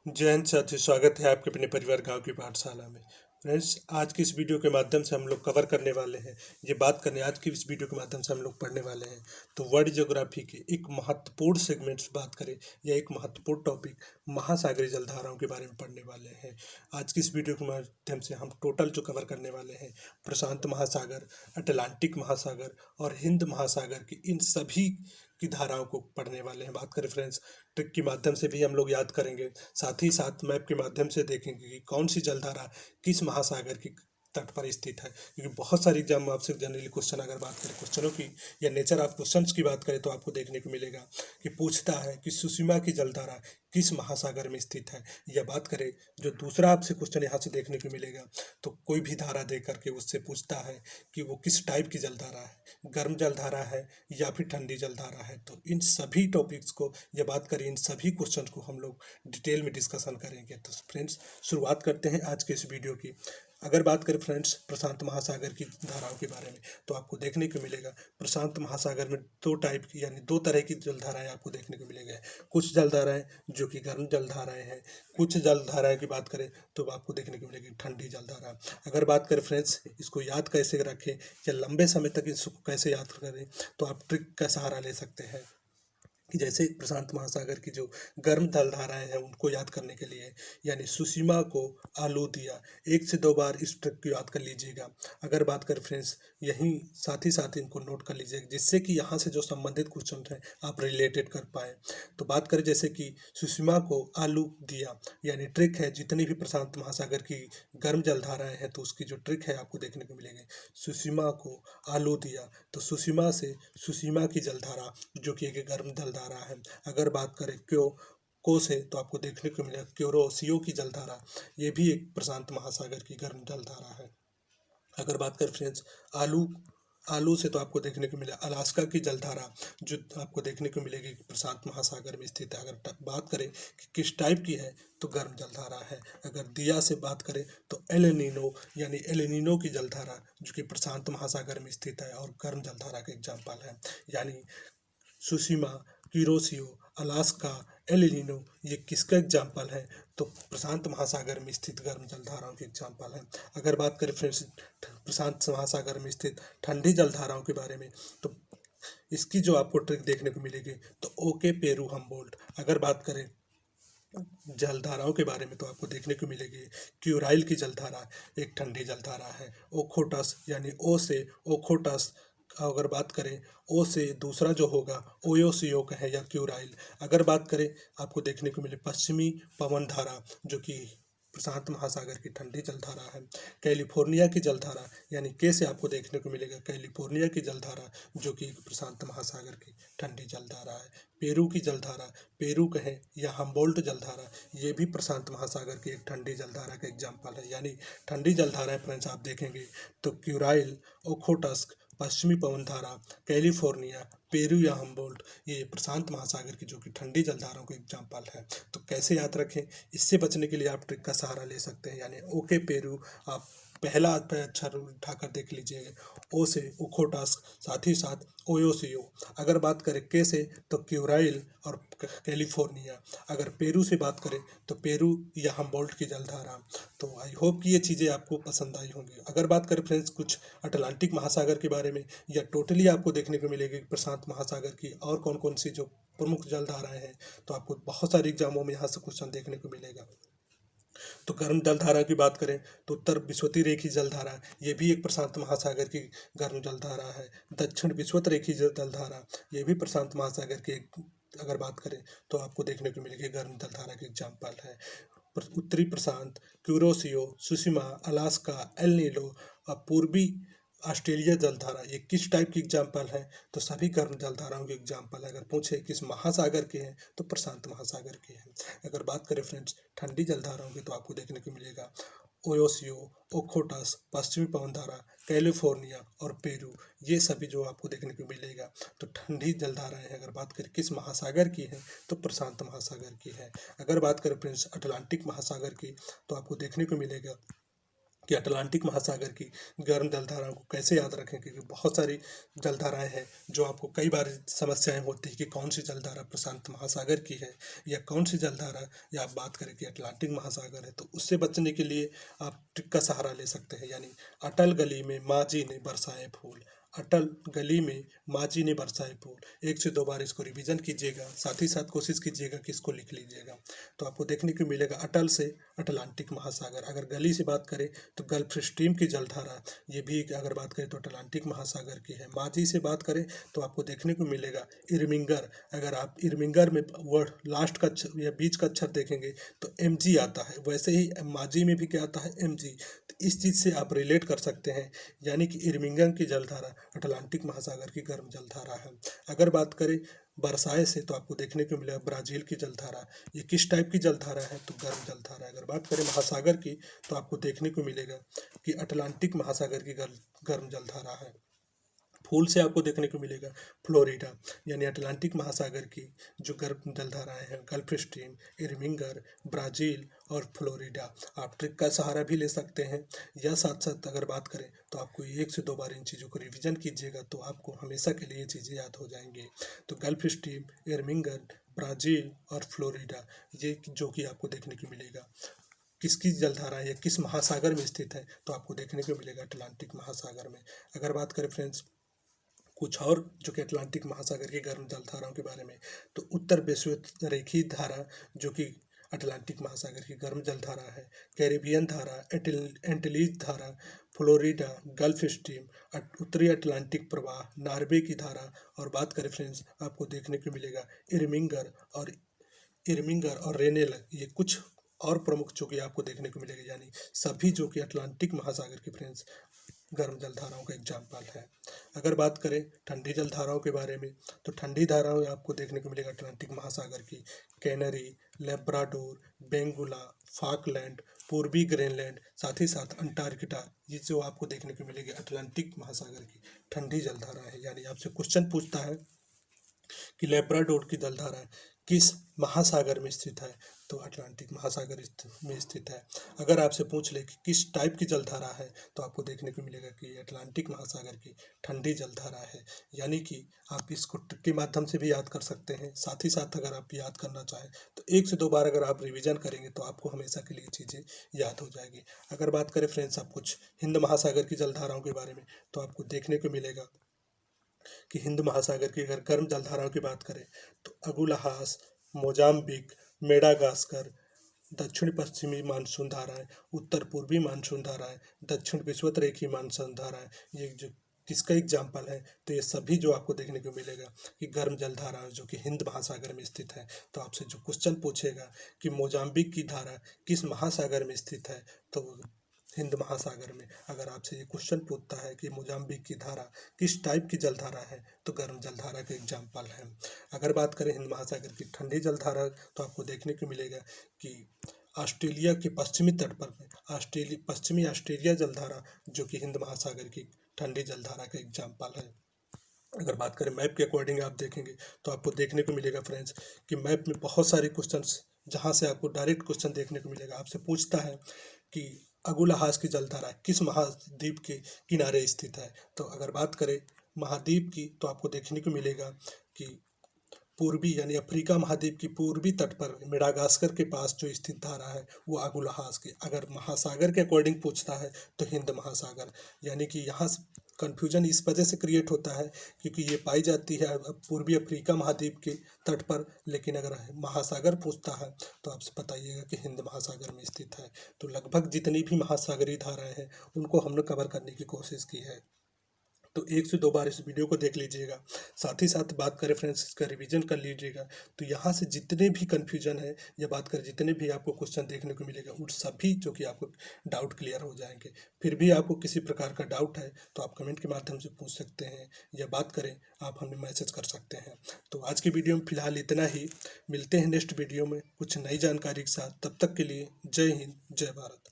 जय हिंद साथियों, स्वागत है आपके अपने परिवार गांव की पाठशाला में। फ्रेंड्स, आज की इस वीडियो के माध्यम से हम लोग कवर करने वाले हैं, ये बात करने आज की इस वीडियो के माध्यम से हम लोग पढ़ने वाले हैं तो वर्ल्ड ज्योग्राफी के एक महत्वपूर्ण सेगमेंट्स बात करें या एक महत्वपूर्ण टॉपिक महासागरीय जलधाराओं के बारे में पढ़ने वाले हैं। आज की इस वीडियो के माध्यम से हम टोटल जो कवर करने वाले हैं प्रशांत महासागर, अटलांटिक महासागर और हिंद महासागर की इन सभी की धाराओं को पढ़ने वाले हैं। बात करें फ्रेंड्स, ट्रिक के माध्यम से भी हम लोग याद करेंगे, साथ ही साथ मैप के माध्यम से देखेंगे कि कौन सी जलधारा किस महासागर की तट पर स्थित है। क्योंकि बहुत सारे एग्जाम में आपसे जनरली क्वेश्चन, अगर बात करें क्वेश्चनों की या नेचर ऑफ क्वेश्चंस की बात करें तो आपको देखने को मिलेगा कि पूछता है कि सुषमा की जलधारा किस महासागर में स्थित है। या बात करें जो दूसरा आपसे क्वेश्चन यहाँ से देखने को मिलेगा तो कोई भी धारा दे करके उससे पूछता है कि वो किस टाइप की जलधारा है, गर्म जलधारा है या फिर ठंडी जलधारा है। तो इन सभी टॉपिक्स को या बात करें इन सभी क्वेश्चन को हम लोग डिटेल में डिस्कशन करेंगे। तो फ्रेंड्स, शुरुआत करते हैं आज के इस वीडियो की। अगर बात करें फ्रेंड्स प्रशांत महासागर की धाराओं के बारे में तो आपको देखने को मिलेगा प्रशांत महासागर में दो टाइप की यानी दो तरह की जलधाराएं आपको देखने को मिलेंगे। कुछ जलधाराएं जो कि गर्म जलधाराएं हैं, कुछ जलधाराएं की बात करें तो आपको देखने को मिलेगी ठंडी जलधारा। अगर बात करें फ्रेंड्स इसको याद कैसे रखें या लंबे समय तक इसको कैसे याद करें तो आप ट्रिक का सहारा ले सकते हैं कि जैसे प्रशांत महासागर की जो गर्म जलधाराएं हैं उनको याद करने के लिए यानी सुषमा को आलू दिया, एक से दो बार इस ट्रिक को याद कर लीजिएगा। अगर बात करें फ्रेंड्स यहीं साथ ही साथ इनको नोट कर लीजिएगा जिससे कि यहाँ से जो संबंधित क्वेश्चन हैं आप रिलेटेड कर पाए। तो बात करें जैसे कि सुषमा को आलू दिया यानी ट्रिक है, जितनी भी प्रशांत महासागर की गर्म जलधाराएं हैं तो उसकी जो ट्रिक है आपको देखने को मिलेगी। सुषमा को आलू दिया तो सुषमा से सुषमा की जलधारा जो कि एक गर्म जलधारा है। अगर बात करें क्यों को से तो आपको देखने को मिलेगा क्योरोसियो की जलधारा, ये भी एक प्रशांत महासागर की गर्म जलधारा है। अगर बात करें फ्रेंड्स आलू आलू से तो आपको देखने को मिला अलास्का की जलधारा जो आपको देखने को मिलेगी प्रशांत महासागर में स्थित है। अगर बात करें कि किस टाइप की है तो गर्म जलधारा है। अगर दिया से बात करें तो एलेनिनो यानी एलेनिनो की जलधारा जो कि प्रशांत महासागर में स्थित है और गर्म जलधारा का एग्जाम्पल है। यानी सुशीमा, क्यूरोसियो, अलास्का, एलिनिनो ये किसका एग्जाम्पल है तो प्रशांत महासागर में स्थित गर्म जलधाराओं के एग्जाम्पल है। अगर बात करें फ्रेंड्स प्रशांत महासागर में स्थित ठंडी जलधाराओं के बारे में तो इसकी जो आपको ट्रिक देखने को मिलेगी तो ओके पेरू हमबोल्ट। अगर बात करें जलधाराओं के बारे में तो आपको देखने को मिलेगी क्यूराइल की जलधारा एक ठंडी जलधारा है। ओखोटस यानी ओ से ओखोटस, अगर बात करें ओ से दूसरा जो होगा ओयोसियो का है या क्यूराइल। अगर बात करें आपको देखने को मिले पश्चिमी पवन धारा जो कि प्रशांत महासागर की ठंडी जलधारा है। कैलिफोर्निया की जलधारा यानी के से आपको देखने को मिलेगा कैलिफोर्निया की जलधारा जो कि प्रशांत महासागर की ठंडी जलधारा है। पेरू की जलधारा, पेरू कहें या हम्बोल्ट जलधारा, ये भी प्रशांत महासागर की एक ठंडी जलधारा का एग्जाम्पल है। यानी ठंडी जलधाराएं फ्रेंड्स आप देखेंगे तो क्यूराइल, ओखोटस्क, पश्चिमी पवन धारा, कैलिफोर्निया, पेरू या हम्बोल्ट ये प्रशांत महासागर की जो कि ठंडी जलधाराओं के एग्जाम्पल है। तो कैसे याद रखें, इससे बचने के लिए आप ट्रिक का सहारा ले सकते हैं। यानी ओके पेरू आप पहला अक्षर उठाकर देख लीजिए ओ से ओखोटस्क, साथ ही साथ ओयोसियो। अगर बात करें के से तो क्यूराइल और कैलिफोर्निया। अगर पेरू से बात करें तो पेरू या हम्बोल्ट की जलधारा। तो आई होप कि ये चीज़ें आपको पसंद आई होंगी। अगर बात करें फ्रेंड्स कुछ अटलांटिक महासागर के बारे में या टोटली आपको देखने को मिलेगी प्रशांत महासागर की और कौन कौन सी जो प्रमुख जलधाराएं हैं तो आपको बहुत सारे एग्जामों में यहाँ से क्वेश्चन देखने को मिलेगा। तो गर्म जलधारा की बात करें तो उत्तर विषुवत रेखी जलधारा ये भी एक प्रशांत महासागर की गर्म जलधारा है। दक्षिण विषुवत रेखी जलधारा ये भी प्रशांत महासागर की अगर बात करें तो आपको देखने को मिलेगी गर्म जलधारा के एग्जाम्पल है। उत्तरी प्रशांत, क्यूरोसियो, सुषमा, अलास्का, एल नीलो और पूर्वी ऑस्ट्रेलिया जलधारा ये किस टाइप की एग्जाम्पल है तो सभी गर्म जलधाराओं के एग्जाम्पल है। अगर पूछे किस महासागर के हैं तो प्रशांत महासागर के हैं। अगर बात करें फ्रेंड्स ठंडी जलधाराओं की तो आपको देखने को मिलेगा ओयोसियो, ओखोटस, पश्चिमी पवन धारा, कैलिफोर्निया और पेरू, ये सभी जो आपको देखने को मिलेगा। तो ठंडी जलधाराएं अगर बात करें किस महासागर की है तो प्रशांत महासागर की है। अगर बात करें फ्रेंड्स अटलांटिक महासागर की तो आपको देखने को मिलेगा कि अटलांटिक महासागर की गर्म जलधाराओं को कैसे याद रखें, क्योंकि बहुत सारी जलधाराएं हैं जो आपको कई बार समस्याएं होती है कि कौन सी जलधारा प्रशांत महासागर की है या कौन सी जलधारा, या आप बात करें कि अटलांटिक महासागर है। तो उससे बचने के लिए आप ट्रिक का सहारा ले सकते हैं, यानी अटल गली में माँ जी ने बरसाए फूल। अटल गली में माँ जी ने बरसाए फूल, 1 से 2 बार इसको रिवीजन कीजिएगा, साथ ही साथ कोशिश कीजिएगा कि इसको लिख लीजिएगा। तो आपको देखने को मिलेगा अटल से अटलांटिक महासागर। अगर गली से बात करें तो गल्फ स्ट्रीम की जलधारा, ये भी अगर बात करें तो अटलांटिक महासागर की है। माझी से बात करें तो आपको देखने को मिलेगा इरमिंगर। अगर आप इरमिंगर में वर्ड लास्ट का या बीच का अक्षर देखेंगे तो MG आता है, वैसे ही माझी में भी क्या आता है, MG। तो इस चीज़ से आप रिलेट कर सकते हैं, यानी कि इरमिंगर की जलधारा अटलांटिक महासागर की गर्म जलधारा है। अगर बात करें बरसाए से तो आपको देखने को मिलेगा ब्राज़ील की जलधारा। ये किस टाइप की जलधारा है, तो गर्म जलधारा है। अगर बात करें महासागर की तो आपको देखने को मिलेगा कि अटलांटिक महासागर की गर्म जलधारा है। फूल से आपको देखने को मिलेगा फ्लोरिडा, यानी अटलांटिक महासागर की जो गर्म जलधाराएं हैं गल्फ स्ट्रीम, इरमिंगर, ब्राज़ील और फ्लोरिडा। आप ट्रिक का सहारा भी ले सकते हैं, या साथ साथ अगर बात करें तो आपको 1 से 2 बार इन चीज़ों को रिवीजन कीजिएगा तो आपको हमेशा के लिए ये चीज़ें याद हो जाएंगी। तो गल्फ स्ट्रीम, इरमिंगर, ब्राज़ील और फ्लोरिडा, ये जो कि आपको देखने को मिलेगा किसकी जलधारा है या किस महासागर में स्थित है, तो आपको देखने को मिलेगा अटलांटिक महासागर में। अगर बात करें फ्रेंड्स कुछ और जो कि अटलांटिक महासागर की गर्म जलधाराओं के बारे में, तो उत्तर विषुवरेखीय धारा जो कि अटलांटिक महासागर की गर्म जलधारा है, कैरेबियन धारा, एंटिलीज धारा, फ्लोरिडा, गल्फ स्ट्रीम, उत्तरी अटलांटिक प्रवाह, नॉर्वे की धारा। और बात करें फ्रेंड्स आपको देखने को मिलेगा इरमिंगर और रेनेल, ये कुछ और प्रमुख जो कि आपको देखने को मिलेगा, यानी सभी जो कि अटलांटिक महासागर की फ्रेंड्स गर्म जलधाराओं का एग्जाम्पल है। अगर बात करें ठंडी जलधाराओं के बारे में तो ठंडी धाराओं आपको देखने को मिलेगा अटलांटिक महासागर की कैनरी, लेब्राडोर, बेंगुला, फाकलैंड, पूर्वी ग्रीनलैंड, साथ ही साथ अंटार्कटिका, ये जो आपको देखने को मिलेगी अटलांटिक महासागर की ठंडी जलधारा है। यानी आपसे क्वेश्चन पूछता है कि लेब्राडोर की जलधारा किस महासागर में स्थित है, तो अटलांटिक महासागर में स्थित है। अगर आपसे पूछ ले कि किस टाइप की जलधारा है, तो आपको देखने को मिलेगा कि अटलांटिक महासागर की ठंडी जलधारा है। यानी कि आप इसको ट्रिक के माध्यम से भी याद कर सकते हैं, साथ ही साथ अगर आप याद करना चाहें तो 1 से 2 बार अगर आप रिवीजन करेंगे तो आपको हमेशा के लिए चीज़ें याद हो जाएगी। अगर बात करें फ्रेंड्स आप कुछ हिंद महासागर की जलधाराओं के बारे में, तो आपको देखने को मिलेगा कि हिंद महासागर की अगर गर्म जलधाराओं की बात करें तो अगुलहास, मोजाम्बिक, मेडागास्कर, दक्षिण पश्चिमी मानसून धाराएं, उत्तर पूर्वी मानसून धाराएं, दक्षिण विषुवतरेखीय मानसून धाराएं, ये जो किसका एग्जाम्पल है, तो ये सभी जो आपको देखने को मिलेगा कि गर्म जलधारा जो कि हिंद महासागर में स्थित है। तो आपसे जो क्वेश्चन पूछेगा कि मोजाम्बिक की धारा किस महासागर में स्थित है, तो हिंद महासागर में। अगर आपसे ये क्वेश्चन पूछता है कि मोजाम्बिक की धारा किस टाइप की जलधारा है, तो गर्म जलधारा का एग्जाम्पल है। अगर बात करें हिंद महासागर की ठंडी जलधारा तो आपको देखने को मिलेगा कि ऑस्ट्रेलिया के पश्चिमी तट पर पश्चिमी ऑस्ट्रेलिया जलधारा जो कि हिंद महासागर की ठंडी जलधारा का एग्जाम्पल है। अगर बात करें मैप के अकॉर्डिंग आप देखेंगे तो आपको देखने को मिलेगा फ्रेंड्स कि मैप में बहुत सारे क्वेश्चंस जहां से आपको डायरेक्ट क्वेश्चन देखने को मिलेगा। आपसे पूछता है कि अगुलहास की जलधारा किस महाद्वीप के किनारे स्थित है, तो अगर बात करें महाद्वीप की तो आपको देखने को मिलेगा कि पूर्वी यानी अफ्रीका महाद्वीप की पूर्वी तट पर मेडागास्कर के पास जो स्थित धारा है वो अगुलहास की। अगर महासागर के अकॉर्डिंग पूछता है तो हिंद महासागर। यानी कि यहाँ कन्फ्यूजन इस वजह से क्रिएट होता है क्योंकि ये पाई जाती है पूर्वी अफ्रीका महाद्वीप के तट पर, लेकिन अगर महासागर पूछता है तो आपसे बताइएगा कि हिंद महासागर में स्थित है। तो लगभग जितनी भी महासागरीय धाराएं हैं उनको हमने कवर करने की कोशिश की है। तो 1 से 2 बार इस वीडियो को देख लीजिएगा, साथ ही साथ बात करें फ्रेंड्स इसका रिवीजन कर लीजिएगा। तो यहाँ से जितने भी कन्फ्यूजन है या बात करें जितने भी आपको क्वेश्चन देखने को मिलेगा उन सभी जो कि आपको डाउट क्लियर हो जाएंगे। फिर भी आपको किसी प्रकार का डाउट है तो आप कमेंट के माध्यम से पूछ सकते हैं, या बात करें आप हमें मैसेज कर सकते हैं। तो आज की वीडियो में फिलहाल इतना ही, मिलते हैं नेक्स्ट वीडियो में कुछ नई जानकारी के साथ। तब तक के लिए जय हिंद, जय भारत।